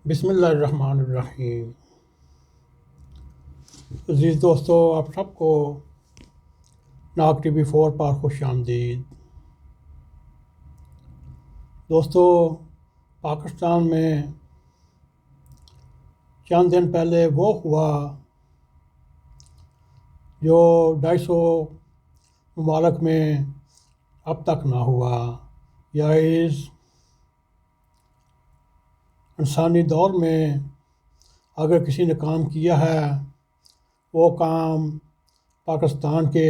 بسم اللہ الرحمن الرحیم۔ عزیز دوستو، آپ سب کو ناگ ٹی وی 4 پر خوش آمدید۔ دوستو، پاکستان میں چند دن پہلے وہ ہوا جو 250 ممالک میں اب تک نہ ہوا، یا اس انسانی دور میں اگر کسی نے کام کیا ہے وہ کام پاکستان کے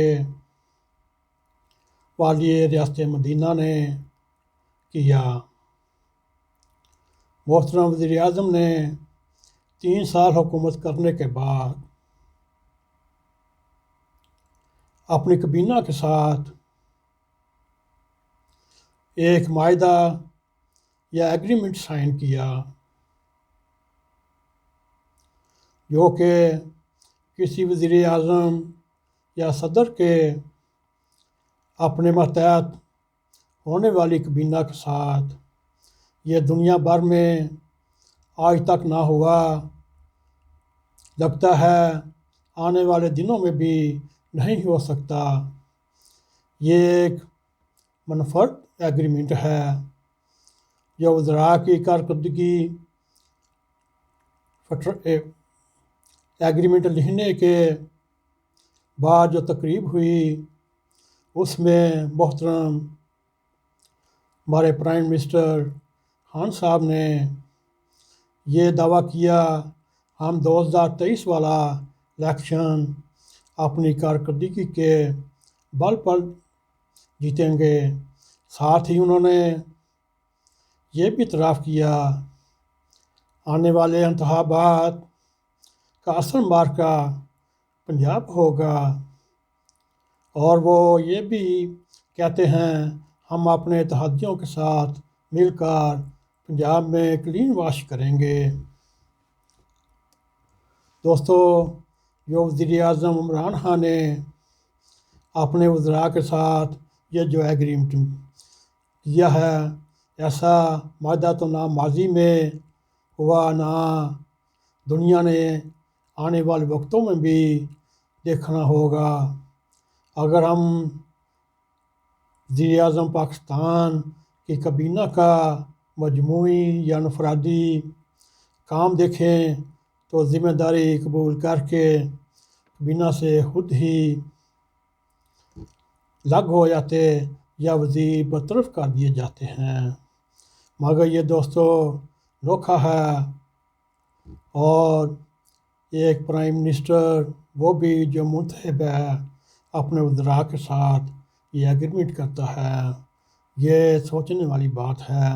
والی ریاست مدینہ نے کیا۔ محترم وزیر اعظم نے 3 سال حکومت کرنے کے بعد اپنی کابینہ کے ساتھ ایک معاہدہ یا ایگریمنٹ سائن کیا، جو کہ کسی وزیر اعظم یا صدر کے اپنے ماتحت ہونے والی کابینہ کے ساتھ یہ دنیا بھر میں آج تک نہ ہوا، لگتا ہے آنے والے دنوں میں بھی نہیں ہو سکتا۔ یہ ایک منفرد ایگریمنٹ ہے جو وزراء کی کارکردگی ایگریمنٹ لکھنے کے بعد جو تقریب ہوئی اس میں محترم ہمارے پرائم منسٹر خان صاحب نے یہ دعویٰ کیا ہم 2023 والا الیکشن اپنی کارکردگی کے بل پر جیتیں گے۔ ساتھ ہی انہوں نے یہ بھی اعتراف کیا آنے والے انتخابات کا اصل مارکہ پنجاب ہوگا، اور وہ یہ بھی کہتے ہیں ہم اپنے اتحادیوں کے ساتھ مل کر پنجاب میں کلین واش کریں گے۔ دوستو، جو وزیر اعظم عمران خان نے اپنے وزراء کے ساتھ یہ جو ایگریمنٹ کیا ہے، ایسا معاہدہ تو نہ ماضی میں ہوا، نہ دنیا نے آنے والے وقتوں میں بھی دیکھنا ہوگا۔ اگر ہم وزیر اعظم پاکستان کی کابینہ کا مجموعی یا انفرادی کام دیکھیں تو ذمہ داری قبول کر کے کابینہ سے خود ہی الگ ہو جاتے یا وزیر برطرف کر دیے جاتے ہیں، مگر یہ دوستو نوکھا ہے، اور ایک پرائم منسٹر وہ بھی جو منتخب ہے اپنے وزراء کے ساتھ یہ ایگریمنٹ کرتا ہے، یہ سوچنے والی بات ہے۔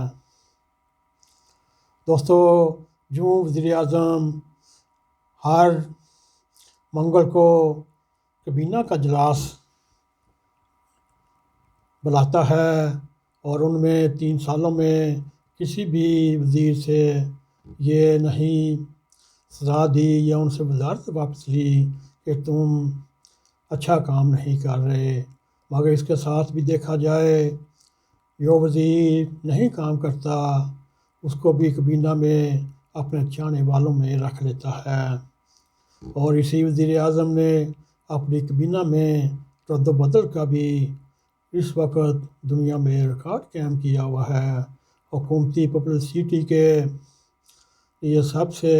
دوستو، جو وزیر اعظم ہر منگل کو کابینہ کا اجلاس بلاتا ہے اور ان میں 3 سالوں میں کسی بھی وزیر سے یہ نہیں سزا دی یا ان سے وزارت واپس لی کہ تم اچھا کام نہیں کر رہے، مگر اس کے ساتھ بھی دیکھا جائے جو وزیر نہیں کام کرتا اس کو بھی کابینہ میں اپنے چاہنے والوں میں رکھ لیتا ہے، اور اسی وزیر اعظم نے اپنی کابینہ میں رد و بدل کا بھی اس وقت دنیا میں ریکارڈ قائم کیا ہوا ہے۔ حکومتی پبلسٹی کے یہ سب سے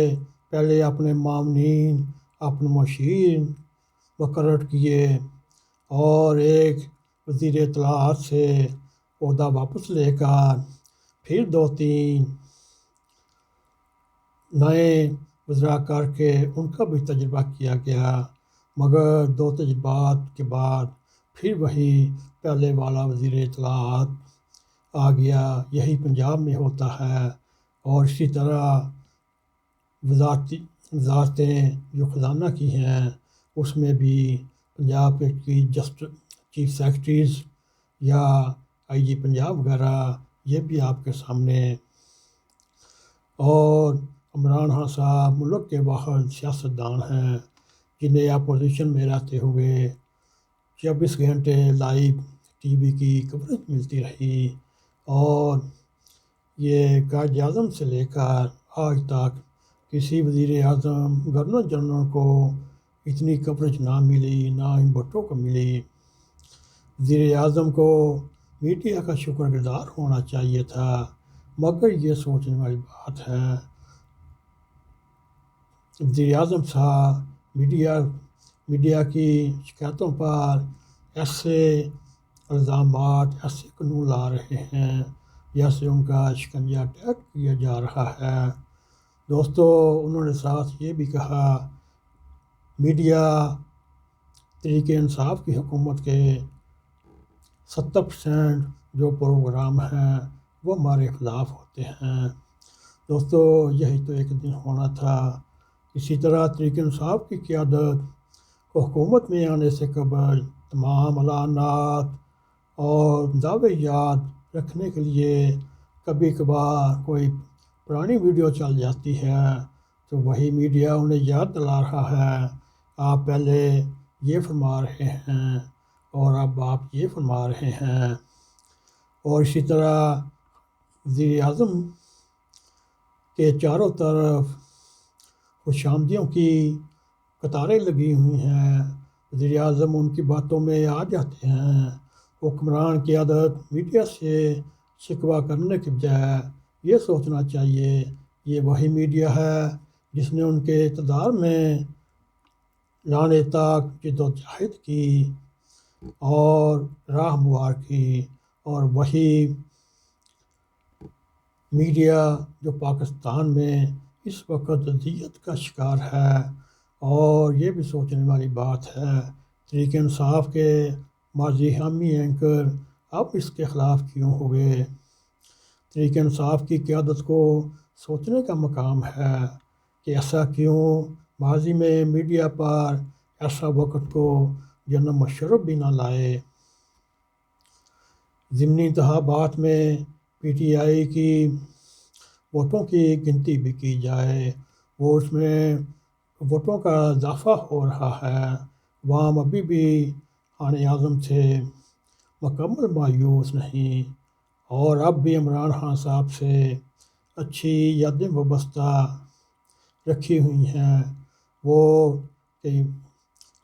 پہلے اپنے معاونین، اپنے مشیر مقرر کیے، اور ایک وزیر اطلاعات سے عہدہ واپس لے کر پھر 2-3 نئے وزراء کر کے ان کا بھی تجربہ کیا گیا، مگر 2 تجربات کے بعد پھر وہی پہلے والا وزیر اطلاعات آ گیا۔ یہی پنجاب میں ہوتا ہے، اور اسی طرح وزارتیں جو خزانہ کی ہیں اس میں بھی پنجاب کی چیف سیکرٹریز یا آئی جی پنجاب وغیرہ یہ بھی آپ کے سامنے، اور عمران خان صاحب ملک کے واحد سیاستدان ہیں جنہیں اپوزیشن میں رہتے ہوئے 24 گھنٹے لائیو ٹی وی کی کوریج ملتی رہی، اور یہ قائد اعظم سے لے کر آج تک کسی وزیر اعظم گورنر جنرل کو اتنی کوریج نہ ملی، نہ ان بھٹو کو ملی۔ وزیر اعظم کو میڈیا کا شکر گزار ہونا چاہیے تھا، مگر یہ سوچنے والی بات ہے وزیر اعظم صاحب میڈیا کی شکایتوں پر ایسے الزامات، ایسے قانون لا رہے ہیں جیسے ان کا شکنجہ ٹیک کیا جا رہا ہے۔ دوستو، انہوں نے ساتھ یہ بھی کہا میڈیا تحریک انصاف کی حکومت کے 70% جو پروگرام ہیں وہ ہمارے خلاف ہوتے ہیں۔ دوستو، یہی تو ایک دن ہونا تھا۔ اسی طرح تحریک انصاف کی قیادت کو حکومت میں آنے سے قبل تمام اعلانات اور دعوے یاد رکھنے کے لیے کبھی کبھار کوئی پرانی ویڈیو چل جاتی ہے تو وہی میڈیا انہیں یاد دلا رہا ہے آپ پہلے یہ فرما رہے ہیں اور اب آپ یہ فرما رہے ہیں۔ اور اسی طرح وزیر اعظم کے چاروں طرف خوش آمدیوں کی قطاریں لگی ہوئی ہیں، وزیر اعظم ان کی باتوں میں آ جاتے ہیں۔ حکمران قیادت میڈیا سے شکوہ کرنے کے بجائے یہ سوچنا چاہیے یہ وہی میڈیا ہے جس نے ان کے اقتدار میں لانے تک جدوجہد کی اور راہ ہموار کی، اور وہی میڈیا جو پاکستان میں اس وقت اذیت کا شکار ہے۔ اور یہ بھی سوچنے والی بات ہے تحریک انصاف کے ماضی حامی اینکر اب اس کے خلاف کیوں ہوئے؟ تحریک انصاف کی قیادت کو سوچنے کا مقام ہے کہ ایسا کیوں ماضی میں میڈیا پر ایسا وقت کو جنرل مشرف بھی نہ لائے۔ ضمنی انتخابات میں پی ٹی آئی کی ووٹوں کی گنتی بھی کی جائے، وہ اس میں ووٹوں کا اضافہ ہو رہا ہے۔ عوام ابھی بھی آن اعظم سے مکمل مایوس نہیں، اور اب بھی عمران خان صاحب سے اچھی یادیں وابستہ رکھی ہوئی ہیں، وہ کہ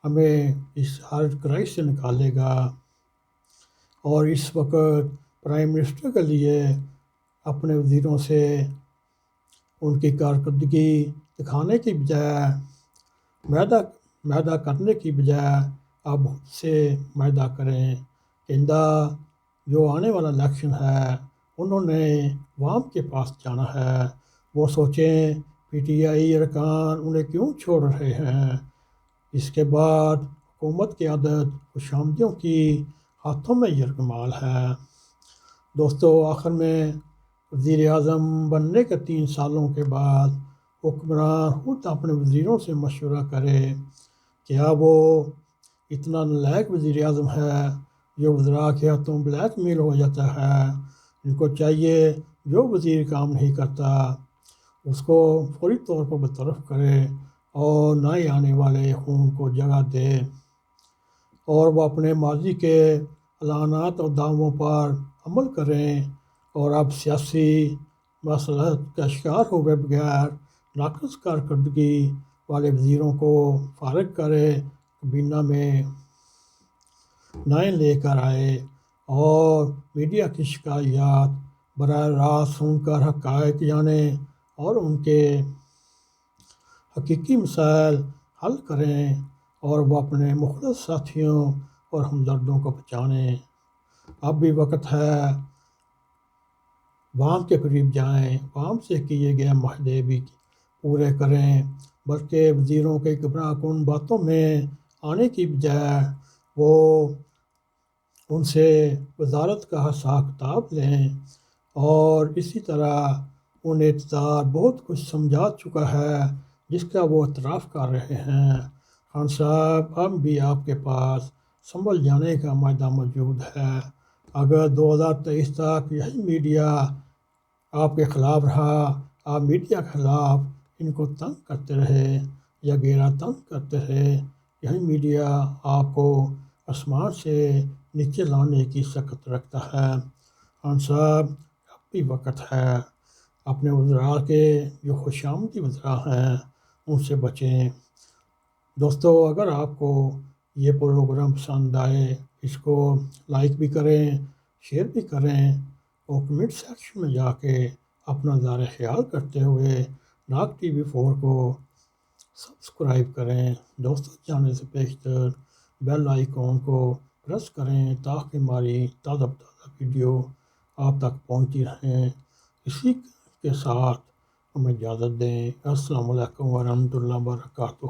ہمیں اس ہر کرائس سے نکالے گا۔ اور اس وقت پرائم منسٹر کے لیے اپنے وزیروں سے ان کی کارکردگی دکھانے کی بجائے معاہدہ کرنے کی بجائے اب سے معاہدہ کریں کہ جو آنے والا الیکشن ہے انہوں نے عوام کے پاس جانا ہے، وہ سوچیں پی ٹی آئی ارکان انہیں کیوں چھوڑ رہے ہیں۔ اس کے بعد حکومت کی عادت خوش آمدیوں کی ہاتھوں میں یرغمال ہے۔ دوستو، آخر میں وزیر اعظم بننے کے 3 سالوں کے بعد حکمران خود اپنے وزیروں سے مشورہ کرے، کیا وہ اتنا نالائق وزیر اعظم ہے جو وزراء کے ہاتھوں بلیک میل ہو جاتا ہے؟ ان کو چاہیے جو وزیر کام نہیں کرتا اس کو فوری طور پر برطرف کرے اور نئے آنے والے خون کو جگہ دے، اور وہ اپنے ماضی کے اعلانات اور دعووں پر عمل کریں، اور اب سیاسی مصلحت کا شکار ہوئے بغیر ناقص کارکردگی والے وزیروں کو فارغ کرے، کابینہ میں نئے لے کر آئے، اور میڈیا کی شکایات براہ راست سن کر حقائق جانے اور ان کے حقیقی مسائل حل کریں، اور وہ اپنے مخلص ساتھیوں اور ہمدردوں کو بچانے۔ اب بھی وقت ہے عوام کے قریب جائیں، عوام سے کیے گئے معاہدے بھی پورے کریں، بلکہ وزیروں کے گمراہ کن باتوں میں آنے کی بجائے وہ ان سے وزارت کا حساب کتاب لیں، اور اسی طرح انہیں اقتدار بہت کچھ سمجھا چکا ہے جس کا وہ اعتراف کر رہے ہیں۔ خان صاحب، اب بھی آپ کے پاس سنبھل جانے کا معاہدہ موجود ہے۔ اگر 2023 تک یہی میڈیا آپ کے خلاف رہا، آپ میڈیا کے خلاف ان کو تنگ کرتے رہے یا گھیرا تنگ کرتے رہے، یہی میڈیا آپ کو آسمان سے نیچے لانے کی سخت رکھتا ہے۔ خان صاحب، اب بھی وقت ہے، اپنے وزراء کے جو خوش آمدی وزراء ہیں ان سے بچیں۔ دوستو اگر آپ کو یہ پروگرام پسند آئے اس کو لائک بھی کریں، شیئر بھی کریں اور کمنٹ سیکشن میں جا کے اپنا نظر خیال کرتے ہوئے ناگ ٹی وی 4 کو سبسکرائب کریں۔ دوستوں جانے سے پیشتر بیل آئیکن کو پریس کریں تاکہ ہماری تازہ ویڈیو آپ تک پہنچتی رہیں۔ اسی کے ساتھ ہمیں اجازت دیں۔ السلام علیکم ورحمۃ اللہ وبرکاتہ۔